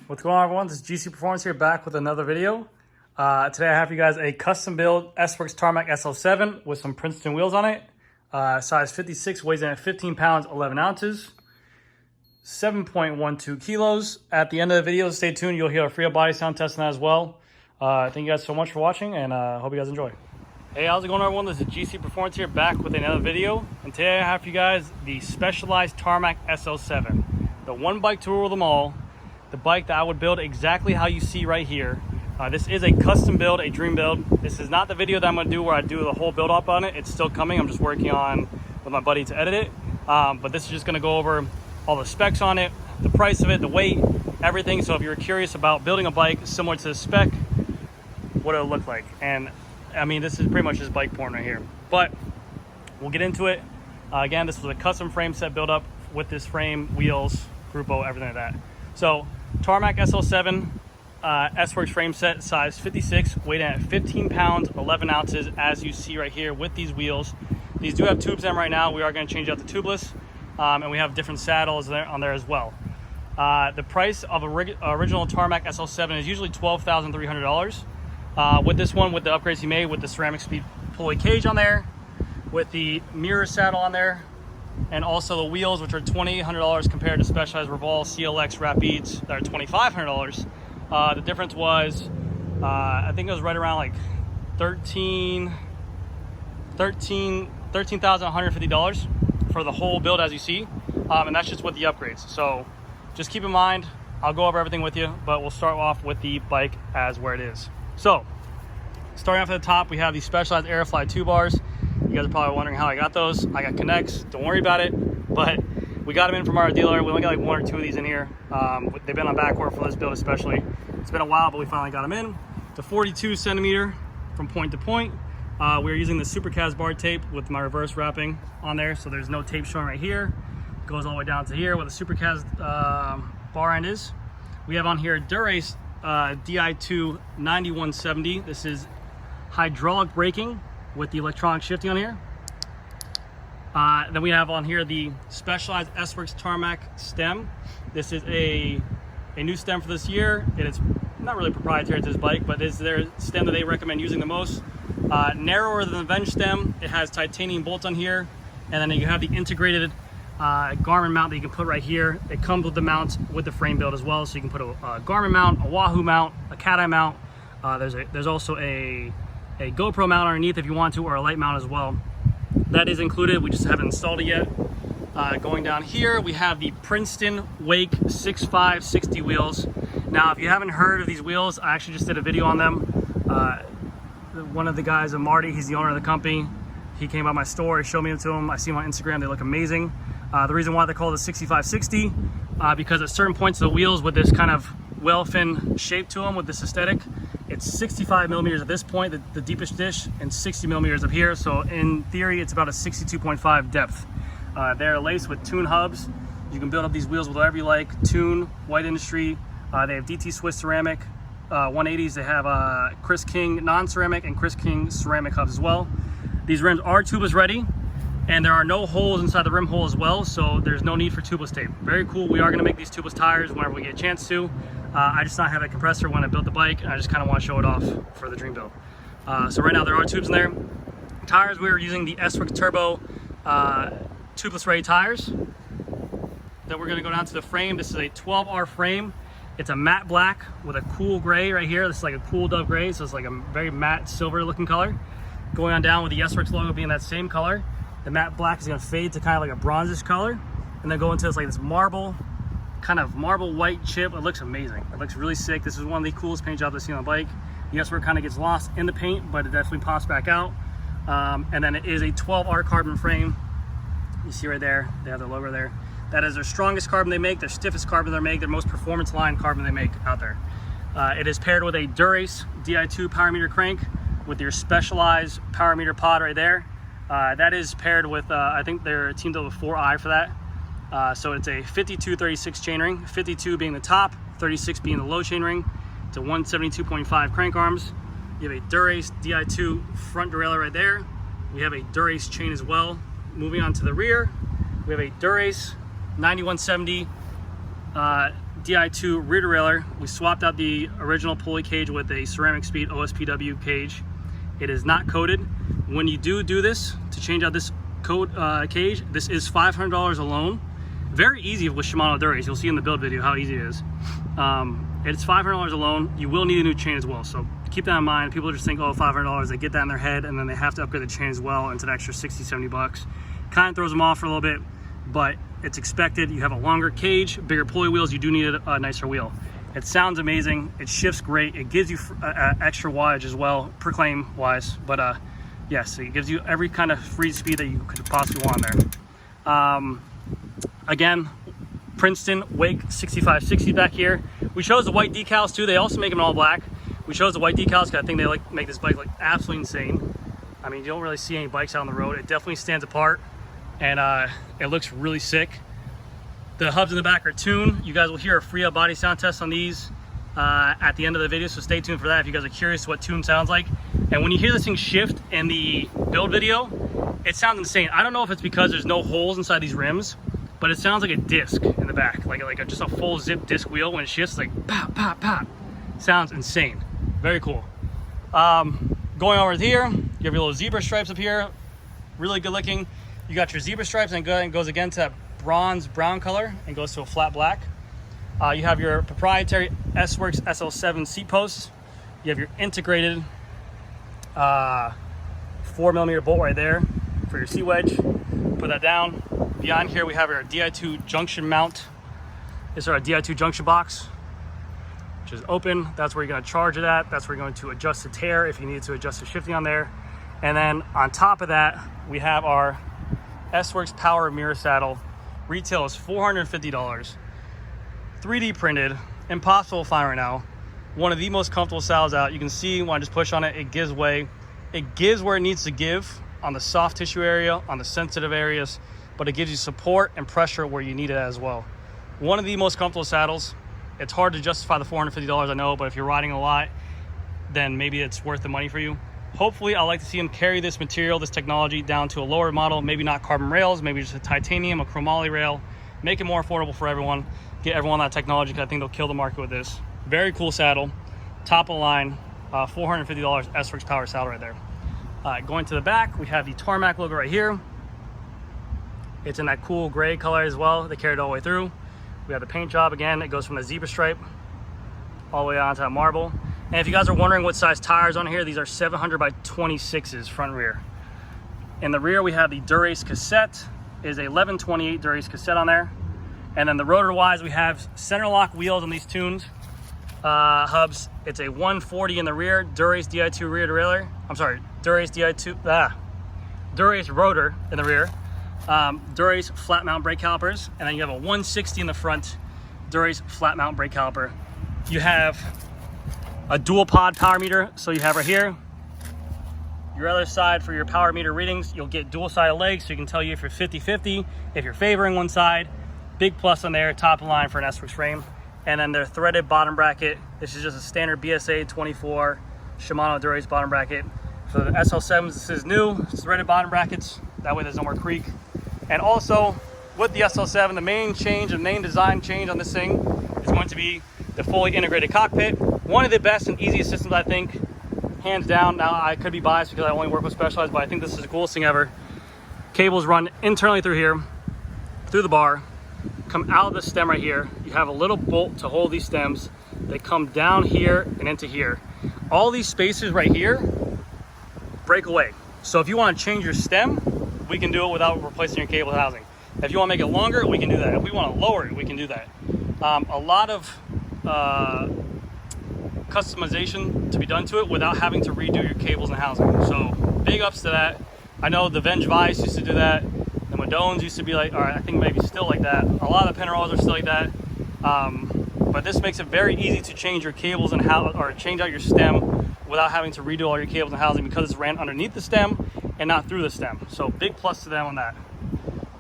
What's going on, everyone? This is GC Performance here, back with another video. Today I have for you guys a custom build S-Works Tarmac SL7 with some Princeton wheels on it. Size 56, weighs in at 15 pounds, 11 ounces, 7.12 kilos. At the end of the video, stay tuned. You'll hear a free up body sound test on that as well. Thank you guys so much for watching, and hope you guys enjoy. Hey, how's it going, everyone? This is GC Performance here, back with another video. And today I have for you guys the Specialized Tarmac SL7. The one bike to rule them all. The bike that I would build exactly how you see right here. This is a custom build, a dream build. This is not the video that I'm gonna do where I do the whole build up on it. It's still coming. I'm just working on with my buddy to edit it. But this is just gonna go over all the specs on it, the price of it, the weight, everything. So if you're curious about building a bike similar to the spec, what it'll look like. And I mean, this is pretty much just bike porn right here. But we'll get into it. Again, this was a custom frame set build up with this frame, wheels, Grupo, everything like that. So Tarmac SL7 S-Works frame set, size 56, weighed in at 15 pounds, 11 ounces, as you see right here with these wheels. These do have tubes in them right now. We are going to change out the tubeless, and we have different saddles on there as well. The price of original Tarmac SL7 is usually $12,300. With this one, with the upgrades he made, with the ceramic speed pulley cage on there, with the mirror saddle on there, and also the wheels, which are $2,800 compared to Specialized Revolve CLX Rapids that are $2,500. The difference was, I think it was right around like $13,150 for the whole build, as you see, and that's just with the upgrades. So just keep in mind, I'll go over everything with you, but we'll start off with the bike as where it is. So starting off at the top, we have the Specialized Aerofly 2 bars. You guys are probably wondering how I got those. I got connects, don't worry about it, but we got them in from our dealer. We only got like one or two of these in here. They've been on back order for this build especially. It's been a while, but we finally got them in. The 42 centimeter from point to point. We're using the Supercast bar tape with my reverse wrapping on there, so there's no tape showing right here. It goes all the way down to here where the Supercast bar end is. We have on here Durace Di2 9170. This is hydraulic braking with the electronic shifting on here. Then we have on here the Specialized S-Works Tarmac stem. This is a new stem for this year. It is not really proprietary to this bike, but it's their stem that they recommend using the most. Narrower than the Venge stem. It has titanium bolts on here, and then you have the integrated Garmin mount that you can put right here. It comes with the mounts with the frame build as well, so you can put a Garmin mount, a Wahoo mount, a Cat Eye mount. There's also a GoPro mount underneath if you want to, or a light mount as well. That is included, we just haven't installed it yet. Going down here, we have the Princeton Wake 6560 wheels. Now, if you haven't heard of these wheels, I actually just did a video on them. One of the guys, Marty, he's the owner of the company. He came by my store, he showed me to them. I see them on Instagram, they look amazing. The reason why they're called the 6560, because at certain points of the wheels with this kind of well-fin shape to them, with this aesthetic, it's 65 millimeters at this point, the deepest dish, and 60 millimeters up here. So in theory, it's about a 62.5 depth. They're laced with Tune hubs. You can build up these wheels with whatever you like. Tune, White Industry. They have DT Swiss ceramic 180s. They have Chris King non-ceramic and Chris King ceramic hubs as well. These rims are tubeless ready, and there are no holes inside the rim hole as well, so there's no need for tubeless tape. Very cool. We are going to make these tubeless tires whenever we get a chance to. I just not have a compressor when I built the bike, and I just kind of want to show it off for the dream build. So right now there are tubes in there. Tires, we are using the S-Works Turbo tubeless ready tires. Then we're going to go down to the frame. This is a 12R frame. It's a matte black with a cool gray right here. This is like a cool dove gray, so it's like a very matte silver looking color. Going on down with the S-Works logo being that same color. The matte black is going to fade to kind of like a bronzish color, and then go into this marble, kind of marble white chip. It looks amazing. It looks really sick. This is one of the coolest paint jobs I've seen on a bike. The S-Works kind of gets lost in the paint, but it definitely pops back out. And then it is a 12R carbon frame. You see right there, they have their logo there. That is their strongest carbon they make, their stiffest carbon they make, their most performance line carbon they make out there. It is paired with a Durace Di2 power meter crank with your Specialized power meter pod right there. That is paired with, I think they're teamed up with 4i for that. So it's a 52-36 chainring, 52 being the top, 36 being the low chainring. It's a 172.5 crank arms. You have a Durace Di2 front derailleur right there. We have a Durace chain as well. Moving on to the rear, we have a Durace 9170 Di2 rear derailleur. We swapped out the original pulley cage with a ceramic speed OSPW cage. It is not coated. When you do this, to change out this cage, this is $500 alone. Very easy with Shimano Dura-Ace. You'll see in the build video how easy it is. It's $500 alone. You will need a new chain as well, so keep that in mind. People just think, oh, $500, they get that in their head, and then they have to upgrade the chain as well, and it's an extra 60, 70 bucks. Kind of throws them off for a little bit, but it's expected. You have a longer cage, bigger pulley wheels, you do need a nicer wheel. It sounds amazing, it shifts great, it gives you extra wattage as well, per claim wise, but yes, it gives you every kind of free speed that you could possibly want there. Again, Princeton Wake 6560 back here. We chose the white decals too. They also make them in all black. We chose the white decals because I think they make this bike look absolutely insane. I mean, you don't really see any bikes out on the road. It definitely stands apart, and it looks really sick. The hubs in the back are tuned. You guys will hear a free up body sound test on these at the end of the video, so stay tuned for that if you guys are curious what tune sounds like. And when you hear this thing shift in the build video, it sounds insane. I don't know if it's because there's no holes inside these rims, but it sounds like a disc in the back, like just a full zip disc wheel. When it shifts, like pop, pop, pop. Sounds insane. Very cool. Going over here, you have your little zebra stripes up here. Really good looking. You got your zebra stripes, and it goes again to that bronze brown color and goes to a flat black. You have your proprietary S-Works SL7 seat posts. You have your integrated 4mm bolt right there for your seat wedge. Put that down. Beyond here we have our Di2 junction mount. This is our Di2 junction box, which is open. That's where you're going to charge it at. That's where you're going to adjust the tear if you need to adjust the shifting on there. And then on top of that, we have our S-Works Power Mirror Saddle. Retail is $450. 3D printed, impossible to find right now. One of the most comfortable saddles out. You can see when I just push on it, it gives way. It gives where it needs to give on the soft tissue area, on the sensitive areas, but it gives you support and pressure where you need it as well. One of the most comfortable saddles. It's hard to justify the $450, I know, but if you're riding a lot, then maybe it's worth the money for you. Hopefully, I'd like to see them carry this material, this technology, down to a lower model, maybe not carbon rails, maybe just a titanium, a chromoly rail, make it more affordable for everyone, get everyone that technology, because I think they'll kill the market with this. Very cool saddle, top of the line, $450 S-Works Power saddle right there. Going to the back, we have the Tarmac logo right here. It's in that cool gray color as well. They carry it all the way through. We have the paint job again. It goes from the zebra stripe all the way onto that marble. And if you guys are wondering what size tires on here, these are 700 by 26s front rear. In the rear, we have the Dura-Ace cassette. It is a 1128 Dura-Ace cassette on there. And then the rotor wise, we have center lock wheels on these tuned hubs. It's a 140 in the rear, Dura-Ace Di2 rear derailleur. I'm sorry, Dura-Ace Di2, Dura-Ace rotor in the rear. Dura-Ace flat mount brake calipers, and then you have a 160 in the front, Dura-Ace flat mount brake caliper. You have a dual pod power meter, so you have right here, your other side for your power meter readings. You'll get dual sided legs, so you can tell you if you're 50-50, if you're favoring one side. Big plus on there, top of the line for an S-Works frame. And then their threaded bottom bracket. This is just a standard BSA 24 Shimano Dura-Ace bottom bracket. For the SL7s, this is new, threaded bottom brackets. That way there's no more creak. And also, with the SL7, the main change, the main design change on this thing is going to be the fully integrated cockpit. One of the best and easiest systems, I think, hands down. Now, I could be biased because I only work with Specialized, but I think this is the coolest thing ever. Cables run internally through here, through the bar, come out of the stem right here. You have a little bolt to hold these stems. They come down here and into here. All these spaces right here break away. So if you want to change your stem, we can do it without replacing your cable housing. If you want to make it longer, we can do that. If we want to lower it, we can do that. A lot of customization to be done to it without having to redo your cables and housing. So big ups to that. I know the Venge Vice used to do that. The Madones used to be like, all right, I think maybe still like that. A lot of the Penarolles are still like that. But this makes it very easy to change your cables and or change out your stem without having to redo all your cables and housing because it's ran underneath the stem and not through the stem. So big plus to them on that.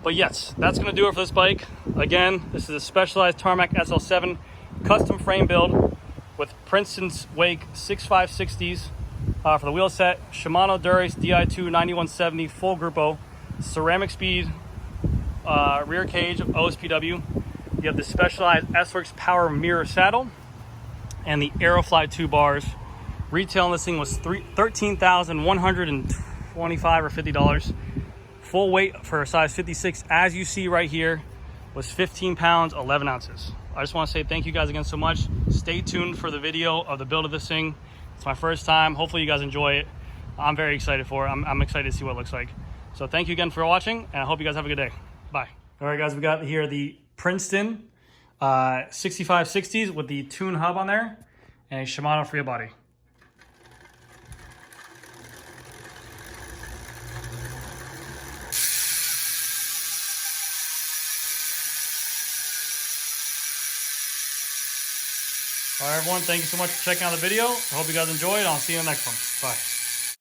But yes, that's gonna do it for this bike. Again, this is a Specialized Tarmac SL7 custom frame build with Princeton's Wake 6560s for the wheel set, Shimano Dura-Ace Di2 9170 full Grupo, ceramic speed rear cage of OSPW, You have the Specialized S-Works Power Mirror Saddle and the Aerofly 2 bars. Retail listing was $13,125 or $50. Full weight for a size 56, as you see right here, was 15 pounds, 11 ounces. I just want to say thank you guys again so much. Stay tuned for the video of the build of this thing. It's my first time. Hopefully you guys enjoy it. I'm very excited for it. I'm excited to see what it looks like. So thank you again for watching, and I hope you guys have a good day. Bye. All right, guys, we got here the Princeton 6560s with the Tune hub on there and a Shimano free body. All right, everyone, thank you so much for checking out the video. I hope you guys enjoyed. I'll see you in the next one. Bye.